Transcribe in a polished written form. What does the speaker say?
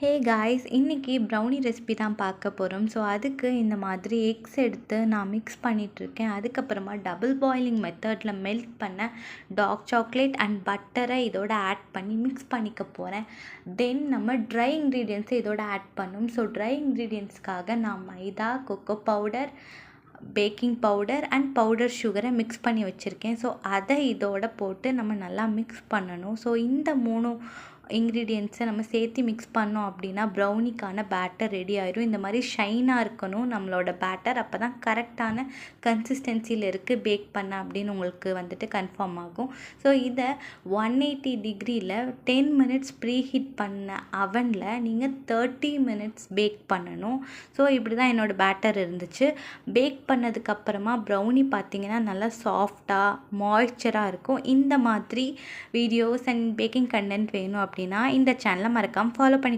Hey guys, இன்றைக்கி brownie recipe தான் பார்க்க போகிறோம். ஸோ அதுக்கு இந்த மாதிரி எக்ஸ் எடுத்து நான் மிக்ஸ் பண்ணிகிட்ருக்கேன். அதுக்கப்புறமா டபுள் பாயிலிங் மெத்தடில் மெல்ட் பண்ண டார்க் சாக்லேட் அண்ட் பட்டரை இதோட ஆட் பண்ணி மிக்ஸ் பண்ணிக்க போகிறேன். தென் நம்ம ட்ரை இன்க்ரீடியன்ஸை இதோட ஆட் பண்ணணும். ஸோ ட்ரை இன்க்ரீடியன்ட்ஸ்க்காக நான் மைதா, cocoa powder, baking powder and powder சுகரை மிக்ஸ் பண்ணி வச்சுருக்கேன். ஸோ அதை இதோட போட்டு நம்ம நல்லா மிக்ஸ் பண்ணணும். ஸோ இந்த 3 இன்க்ரீடியன்ட்ஸை நம்ம சேர்த்து மிக்ஸ் பண்ணோம் அப்படின்னா ப்ரௌனிக்கான பேட்டர் ரெடி ஆயிடும். இந்த மாதிரி ஷைனாக இருக்கணும் நம்மளோட பேட்டர். அப்போ தான் கரெக்டான கன்சிஸ்டன்சியில் இருக்குது பேக் பண்ண அப்படின்னு உங்களுக்கு கன்ஃபார்ம் ஆகும். ஸோ இதை 180 டிகிரியில் 10 மினிட்ஸ் ப்ரீ ஹீட் பண்ண அவனில் நீங்கள் 30 மினிட்ஸ் பேக் பண்ணணும். ஸோ இப்படி தான் என்னோடய பேட்டர் இருந்துச்சு. பேக் பண்ணதுக்கப்புறமா ப்ரௌனி பார்த்திங்கன்னா நல்லா சாஃப்டாக மாய்ஸ்சராக இருக்கும். இந்த மாதிரி வீடியோஸ் அண்ட் பேக்கிங் கண்டென்ட் வேணும் அப்படின்னா இந்த சேனலை மறக்காமல் ஃபாலோ பண்ணி